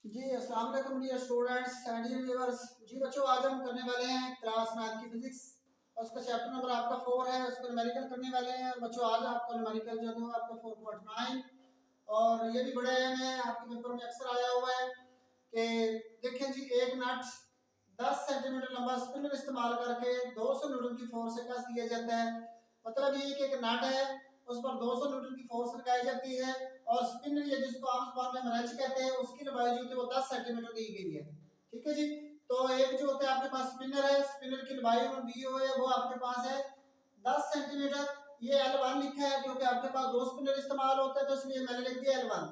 जी अस्सलाम वालेकुम dear students and dear viewers. जी बच्चों, आज हम करने वाले हैं क्लास 9 की फिजिक्स। उसका चैप्टर नंबर आपका 4 है, उसको न्यूमेरिकल करने वाले हैं। और बच्चों आज आपका न्यूमेरिकल जो है आपका 4.9 और ये भी बड़े अहम है, आपके पेपर में अक्सर आया हुआ है कि देखें जी, एक नट 10 सेंटीमीटर लंबा स्पिनर इस्तेमाल करके 200 न्यूटन की फोर्स से कस दिया जाता है। मतलब ये कि एक नट है, उस पर 200 न्यूटन की फोर्स लगाई जाती है और स्पिनर ये जिसको आम जुबान में हम रच कहते हैं, उसकी लंबाई जो होती है वो 10 सेंटीमीटर दी गई है। ठीक है जी। तो एक जो होता है आपके पास स्पिनर है, स्पिनर की लंबाई उन्होंने दी हुई है वो आपके पास है 10 सेंटीमीटर। ये L1 लिखा है क्योंकि आपके पास दो स्पिनर इस्तेमाल होते हैं, तो इसलिए मैंने लिख दिया L1।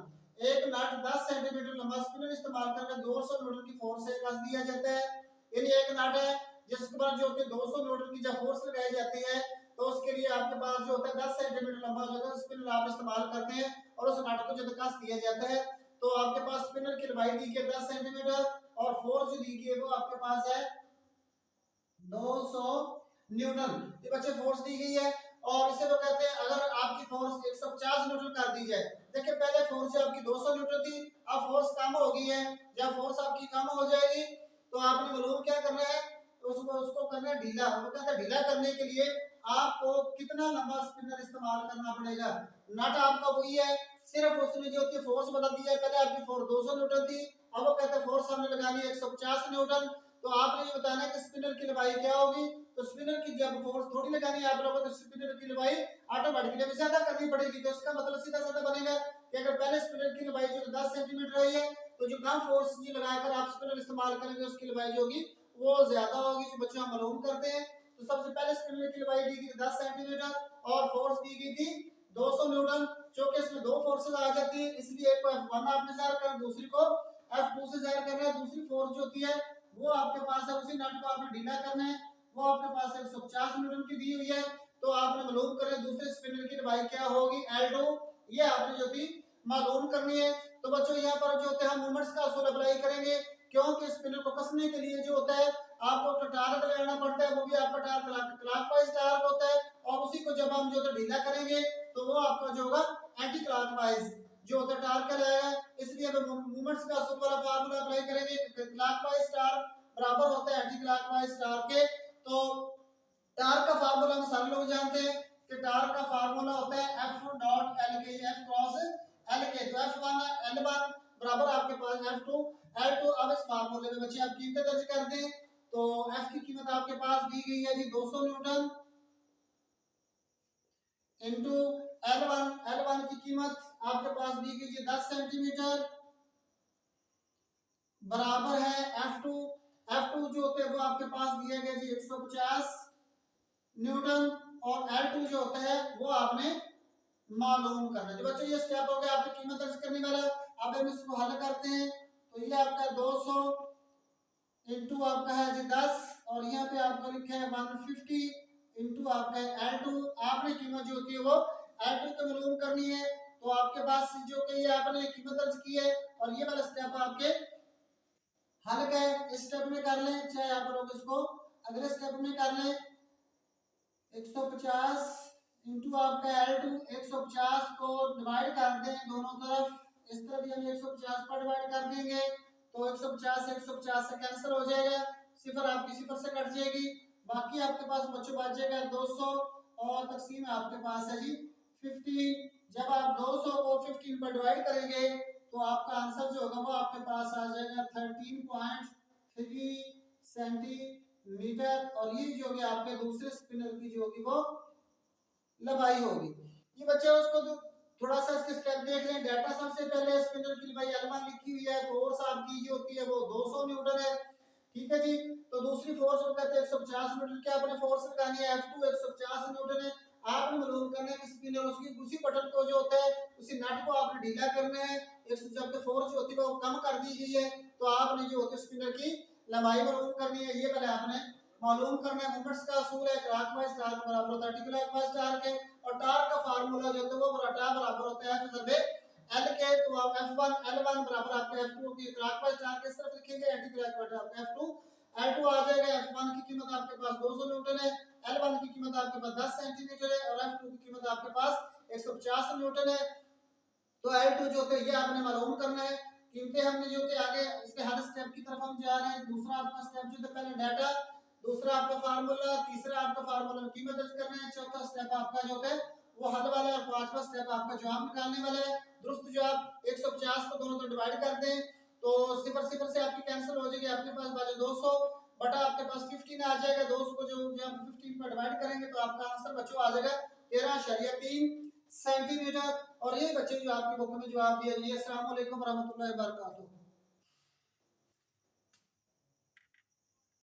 एक नट 10 सेंटीमीटर लंबा स्पिनर इस्तेमाल करके 200 न्यूटन की फोर्स से कस दिया जाता है। यानी एक नट है जिसके पर जो होती है 200 न्यूटन की जब फोर्स लगाई जाती है, तो उसके लिए आपके पास जो होता है 10 सेंटीमीटर लंबा जो है स्पिनर आप इस्तेमाल करते हैं और उस नट को जो कस दिया जाता है। तो आपके पास स्पिनर की लंबाई दी गई 10 सेंटीमीटर और फोर्स जो दी गई है वो आपके पास है 200 न्यूटन। ये बच्चे फोर्स दी गई है और इसे वो कहते हैं अगर आपकी फोर्स 150 न्यूटन कर दी जाए। देखिए पहले फोर्स जो आपकी 200 न्यूटन थी, अब फोर्स कम हो गई है। जब फोर्स आपकी कम हो जाएगी तो आपने मालूम क्या करना है, उसको उसको करना है ढीला। वो कहते हैं ढीला करने के लिए आपको कितना लंबा स्पिनर इस्तेमाल करना पड़ेगा। नट आपका वही है, सिर्फ उसने जो होती है फोर्स बदल दी है। पहले आपकी फोर्स 200 न्यूटन थी, अब वो कहते हैं फोर्स हमने लगानी है 150 न्यूटन। तो आपने ये बताना है कि स्पिनर की लंबाई क्या होगी। तो स्पिनर की जब फोर्स थोड़ी लगानी है आप लोगों को, तो स्पिनर की लंबाई ऑटोमेटिकली हमें ज्यादा करनी पड़ेगी। तो इसका मतलब सीधा साधा बनेगा कि अगर पहले स्पिनर की लंबाई जो 10 सेंटीमीटर रही है, तो जो कम फोर्स जी लगाकर आप स्पिनर इस्तेमाल करेंगे उसकी लंबाई जो होगी वो ज्यादा होगी, जो बच्चों हम मालूम करते हैं। तो सबसे पहले स्पिनर की लंबाई दी गई 10 सेंटीमीटर और फोर्स दी गई थी 200 न्यूटन। चूंकि इसमें दो फोर्सेस आ जाती है, इसलिए एक को F1 आपने जाहिर करना, दूसरी को F2 से जाहिर करना है। दूसरी फोर्स जो होती है वो आपके पास है, उसी नट को आपने ढीला करना है, वो आपके पास 150 न्यूटन की दी हुई है। तो आपने मालूम करना है दूसरे स्पिनर की लंबाई क्या होगी, L2। ये आपने जो थी मालूम करनी है। तो बच्चों यहाँ पर जो होता है हम मोमेंट्स का असूल अप्लाई करेंगे, क्योंकि स्पिनर को कसने के लिए जो होता है आपको टार्क लगाना पड़ता है, वो भी आपका टार्क क्लॉकवाइज टार्क होता है। और उसी को जब हम जो है ढीला करेंगे तो वो आपका जो होगा एंटी क्लॉकवाइज जो होता है टार्क कहलाएगा। इसलिए हम मोमेंट्स का असूल वाला फार्मूला अप्लाई करेंगे। क्लॉकवाइज टार्क बराबर होता है एंटी क्लॉकवाइज टार्क के। तो टार्क का फार्मूला हम सारे लोग जानते हैं कि टार्क का फार्मूला होता है F डॉट L के, F क्रॉस L के। तो F1 L1 बराबर आपके पास F2 L2। अब इस फार्मूले में बच्चे आप कीमतें दर्ज कर दें। तो F की कीमत आपके पास दी गई है जी 200 न्यूटन इनटू L1 की कीमत आपके पास दी गई है 10 सेंटीमीटर बराबर है F2 जो होते हैं वो आपके पास दिया गया जी 150 न्यूटन और L2 जो होता है वो आपने मालूम करना है। बच्चों ये स्टेप हो गया आपकी कीमत दर्ज करने वाला। अब हम इसको हल करते हैं। तो ये आपका 200 इंटू आपका है जी 10 और यहाँ पे आपको लिखा है 150 इंटू आपका है L2। आपने कीमत जो होती है वो L2 को मालूम करनी है। तो आपके पास जो कि ये आपने कीमत दर्ज की है और ये वाला स्टेप आपके हल गए। इस स्टेप में कर लें, चाहे आप लोग इसको अगले स्टेप में कर लें। 150 इंटू आपका L2, 150 को डिवाइड कर दें दोनों तरफ। इस तरफ भी हम 150 पर डिवाइड कर देंगे तो 150 से 150 से कैंसिल हो जाएगा, सिफर आपकी सिफर से कट जाएगी। बाकी आपके पास बच्चों बच जाएगा 200 और तकसीम आपके पास है जी 15। जब आप 200 को 15 पर डिवाइड करेंगे तो आपका आंसर जो होगा वो आपके पास आ जाएगा 13.3 सेंटीमीटर। और ये जो होगी आपके दूसरे स्पिनर की जो होगी वो लंबाई होगी। ये बच्चे उसको तो थोड़ा सा इसके स्टेप देख लें। डाटा सबसे पहले स्पिनर की लंबाई L1 लिखी हुई है, फोर्स आपकी जो होती है वो 200 न्यूटन है। ठीक है जी। तो दूसरी फोर्स को कहते हैं 150 न्यूटन की आपने फोर्स लगानी है, F2 150 न्यूटन है। आपने मालूम करना है कि स्पिनर उसकी उसी बटन को जो होता है उसी नट को आपने ढीला करना है। जब फोर्स जो होती है वो कम कर दी गई है तो आपने जो होती है स्पिनर की लंबाई मालूम करनी है। ये पहले आपने मालूम करना है। मोमेंट्स का असूल है क्लॉकवाइज टार्क बराबर होता है एंटी क्लॉकवाइज टार्क के। और टार्क का फार्मूला जो है वो बराबर होता है F L के। तो आप F1 L1 बराबर आपके F2 की क्लॉकवाइज टार्क इस तरफ लिखेंगे, एंटी क्लॉकवाइज आपका F2 L2 आ जाएगा। F1 की कीमत आपके पास 200 न्यूटन है, L1 की कीमत आपके पास 10 सेंटीमीटर है और F2 की कीमत आपके पास 150 न्यूटन है। तो L2 जो होता है ये आपने मालूम करना है कीमतें हमने जो थे आगे इसके हर स्टेप की तरफ हम जा रहे हैं। दूसरा आपका स्टेप जो था पहले डाटा, दूसरा आपका फार्मूला, तीसरा आपका फार्मूला में कीमत दर्ज करना है, चौथा स्टेप आपका जो है वो हल वाला है, और पांचवा स्टेप आपका जवाब निकालने वाला है। दुरुस्त जवाब 150 को दोनों तो डिवाइड कर दें तो सिफर सिफर से आपकी कैंसिल हो जाएगी, आपके पास बचे 200 बटा आपके पास 15 आ जाएगा। 200 को जो आप 15 पर डिवाइड करेंगे तो आपका आंसर बच्चों आ जाएगा 13.3 सेंटीमीटर। और ये बच्चे जो आपकी बुक में जवाब दिया। अस्सलाम वालेकुम रहमतुल्लाहि व बरकातहू।